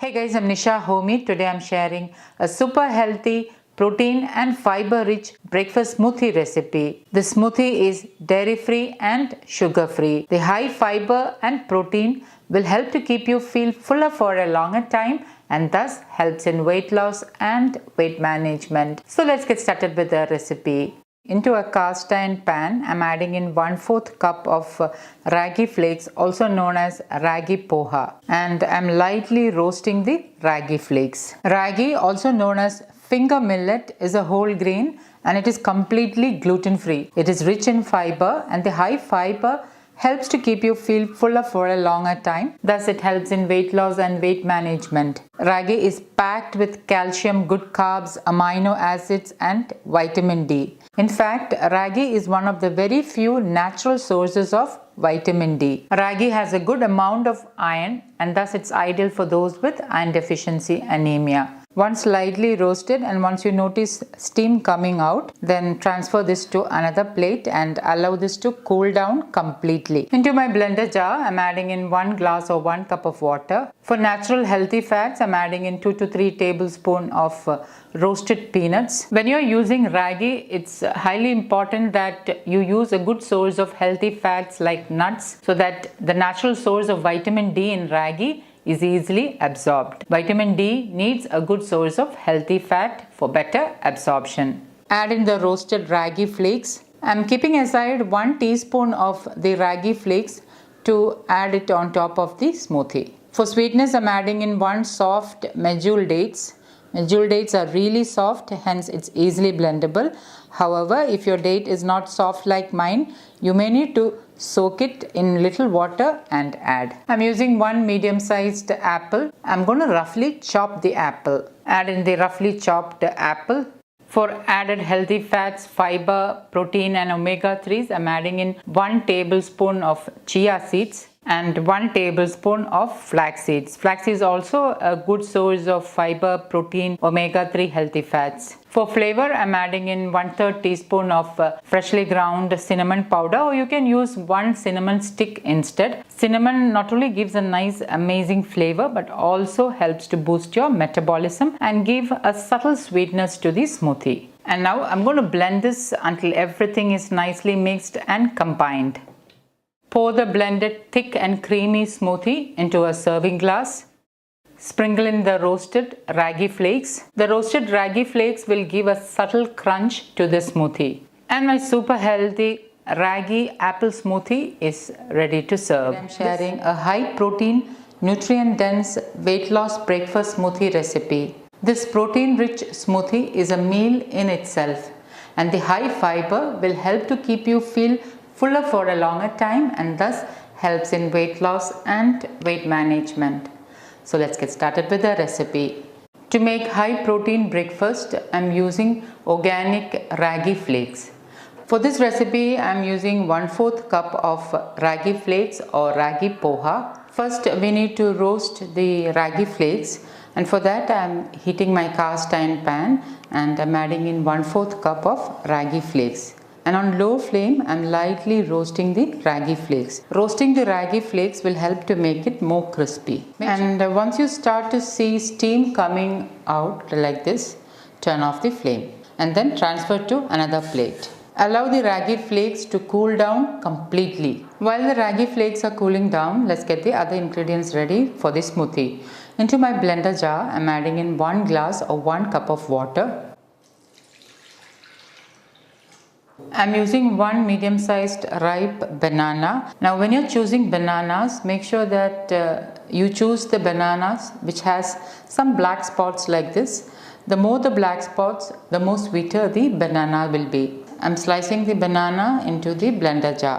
Hey guys, I'm Nisa Homey. Today I'm sharing a super healthy, protein and fiber rich breakfast smoothie recipe. The smoothie is dairy free and sugar free. The high fiber and protein will help to keep you feel fuller for a longer time and thus helps in weight loss and weight management. So let's get started with the recipe. Into a cast iron pan, I'm adding in 1/4 cup of ragi flakes, also known as ragi poha, and I'm lightly roasting the ragi flakes. Ragi, also known as finger millet, is a whole grain and it is completely gluten free. It is rich in fiber, and the high fiber helps to keep you feel fuller for a longer time. Thus it helps in weight loss and weight management. Ragi is packed with calcium, good carbs, amino acids and vitamin D. In fact, ragi is one of the very few natural sources of vitamin D. Ragi has a good amount of iron and thus it's ideal for those with iron deficiency anemia. Once lightly roasted and once you notice steam coming out, then transfer this to another plate and allow this to cool down completely. Into my blender jar, I'm adding in 1 glass or 1 cup of water. For natural healthy fats, I'm adding in 2 to 3 tablespoons of roasted peanuts. When you're using ragi, it's highly important that you use a good source of healthy fats like nuts, so that the natural source of vitamin D in ragi is easily absorbed. Vitamin D needs a good source of healthy fat for better absorption. Add in the roasted ragi flakes. I'm keeping aside 1 teaspoon of the ragi flakes to add it on top of the smoothie. For sweetness, I'm adding in 1 soft medjool dates. Medjool dates are really soft, hence it's easily blendable. However, if your date is not soft like mine, you may need to soak it in little water and add. I'm using 1 medium-sized apple. I'm going to roughly chop the apple. Add in the roughly chopped apple. For added healthy fats, fiber, protein and omega-3s, I'm adding in 1 tablespoon of chia seeds and 1 tablespoon of flax seeds. Flax is also a good source of fiber, protein, omega-3 healthy fats. For flavor, I'm adding in 1/3 teaspoon of freshly ground cinnamon powder, or you can use 1 cinnamon stick instead. Cinnamon not only gives a nice amazing flavor but also helps to boost your metabolism and give a subtle sweetness to the smoothie. And now I'm going to blend this until everything is nicely mixed and combined. Pour the blended thick and creamy smoothie into a serving glass. Sprinkle in the roasted ragi flakes. The roasted ragi flakes will give a subtle crunch to the smoothie. And my super healthy ragi apple smoothie is ready to serve. I'm sharing a high protein, nutrient dense weight loss breakfast smoothie recipe. This protein rich smoothie is a meal in itself, and the high fiber will help to keep you feel fuller for a longer time and thus helps in weight loss and weight management. So let's get started with the recipe. To make high protein breakfast, I'm using organic ragi flakes. For this recipe, I'm using 1/4 cup of ragi flakes or ragi poha. First, we need to roast the ragi flakes, and for that I'm heating my cast iron pan and I'm adding in 1/4 cup of ragi flakes. And on low flame, I'm lightly roasting the ragi flakes. Roasting the ragi flakes will help to make it more crispy. And once you start to see steam coming out like this, turn off the flame and then transfer to another plate. Allow the ragi flakes to cool down completely. While the ragi flakes are cooling down, let's get the other ingredients ready for the smoothie. Into my blender jar, I'm adding in 1 glass or 1 cup of water. I'm using 1 medium-sized ripe banana. Now when you're choosing bananas, make sure that you choose the bananas which has some black spots like this. The more the black spots, the more sweeter the banana will be. I'm slicing the banana into the blender jar.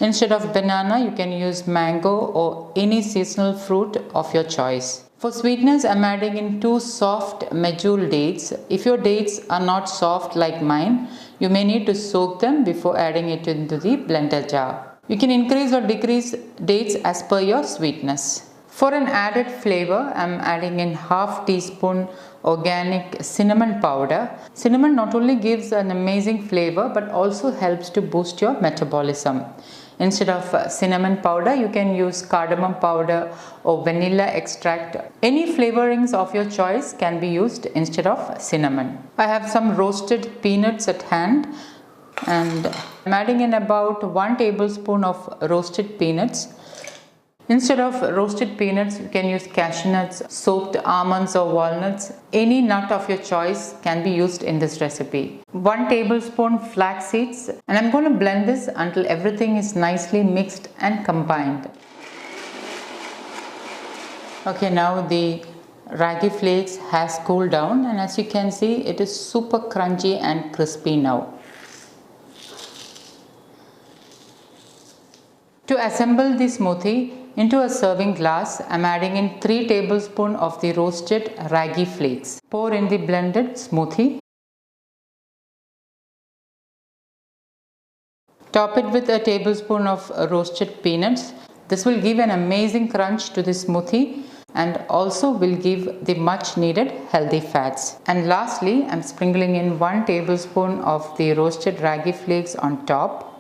Instead of banana, you can use mango or any seasonal fruit of your choice. For sweetness, I'm adding in 2 soft medjool dates. If your dates are not soft like mine, you may need to soak them before adding it into the blender jar. You can increase or decrease dates as per your sweetness. For an added flavor, I'm adding in 1/2 teaspoon organic cinnamon powder. Cinnamon not only gives an amazing flavor but also helps to boost your metabolism. Instead of cinnamon powder, you can use cardamom powder or vanilla extract. Any flavorings of your choice can be used instead of cinnamon. I have some roasted peanuts at hand, and I'm adding in about 1 tablespoon of roasted peanuts. Instead of roasted peanuts, you can use cashew nuts, soaked almonds or walnuts. Any nut of your choice can be used in this recipe. 1 tablespoon flax seeds, and I'm going to blend this until everything is nicely mixed and combined. Okay, now the ragi flakes has cooled down, and as you can see, it is super crunchy and crispy now. To assemble the smoothie into a serving glass, I am adding in 3 tablespoons of the roasted ragi flakes. Pour in the blended smoothie. Top it with a tablespoon of roasted peanuts. This will give an amazing crunch to the smoothie and also will give the much needed healthy fats. And lastly, I am sprinkling in 1 tablespoon of the roasted ragi flakes on top.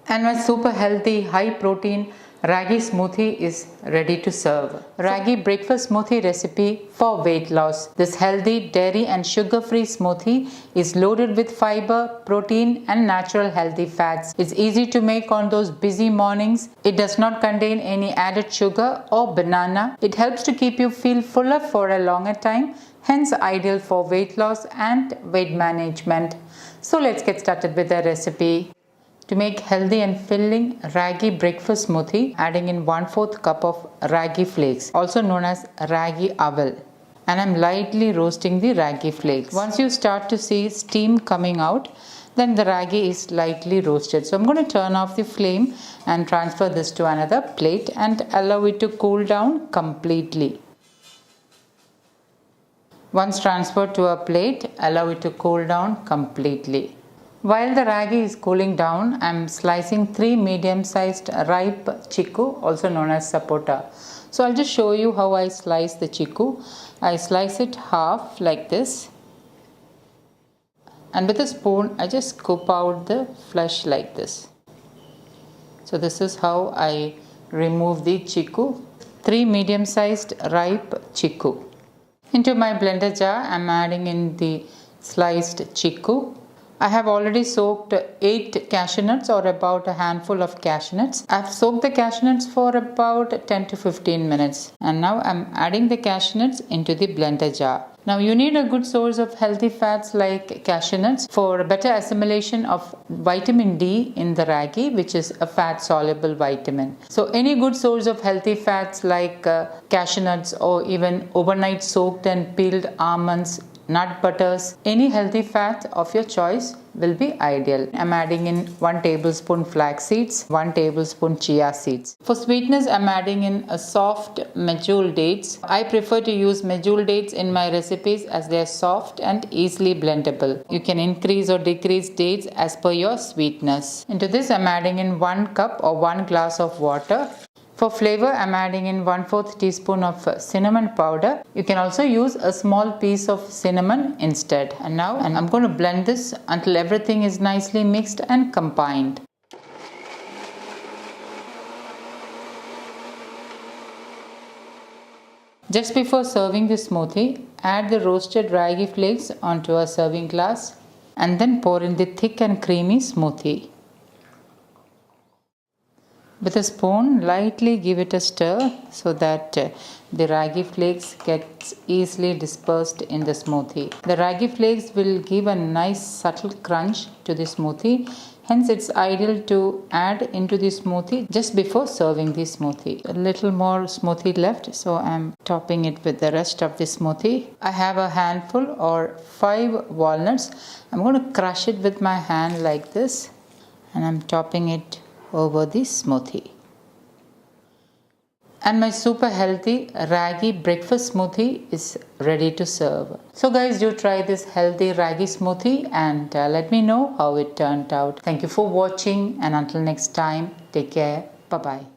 And my super healthy, high protein ragi smoothie is ready to serve. Ragi breakfast smoothie recipe for weight loss. This healthy dairy and sugar-free smoothie is loaded with fiber, protein and natural healthy fats. It's easy to make on those busy mornings. It does not contain any added sugar or banana. It helps to keep you feel fuller for a longer time, hence ideal for weight loss and weight management. So let's get started with the recipe. To make healthy and filling ragi breakfast smoothie, adding in 1/4 cup of ragi flakes, also known as ragi aval. And I'm lightly roasting the ragi flakes. Once you start to see steam coming out, then the ragi is lightly roasted. So I'm going to turn off the flame and transfer this to another plate and allow it to cool down completely. Once transferred to a plate, allow it to cool down completely. While the ragi is cooling down, I am slicing 3 medium-sized ripe chickoo, also known as sapota. So I'll just show you how I slice the chickoo. I slice it half like this, and with a spoon I just scoop out the flesh like this. So this is how I remove the chickoo. 3 medium-sized ripe chickoo. Into my blender jar, I am adding in the sliced chickoo. I have already soaked 8 cashew nuts, or about a handful of cashew nuts. I have soaked the cashew nuts for about 10 to 15 minutes. And now I am adding the cashew nuts into the blender jar. Now you need a good source of healthy fats like cashew nuts for better assimilation of vitamin D in the ragi, which is a fat soluble vitamin. So any good source of healthy fats like cashew nuts, or even overnight soaked and peeled almonds, nut butters, any healthy fat of your choice will be ideal. I'm adding in 1 tablespoon flax seeds, 1 tablespoon chia seeds. For sweetness, I'm adding in a soft medjool dates. I prefer to use medjool dates in my recipes as they are soft and easily blendable. You can increase or decrease dates as per your sweetness. Into this, I'm adding in 1 cup or 1 glass of water. For flavor, I am adding in 1/4 teaspoon of cinnamon powder. You can also use a small piece of cinnamon instead. And now I'm going to blend this until everything is nicely mixed and combined. Just before serving the smoothie, add the roasted ragi flakes onto a serving glass and then pour in the thick and creamy smoothie. With a spoon, lightly give it a stir so that the ragi flakes gets easily dispersed in the smoothie. The ragi flakes will give a nice subtle crunch to the smoothie. Hence, it's ideal to add into the smoothie just before serving the smoothie. A little more smoothie left, so I'm topping it with the rest of the smoothie. I have a handful or 5 walnuts. I'm going to crush it with my hand like this, and I'm topping it over the smoothie. And my super healthy ragi breakfast smoothie is ready to serve. So guys, do try this healthy ragi smoothie and let me know how it turned out. Thank you for watching, and until next time, take care. Bye bye.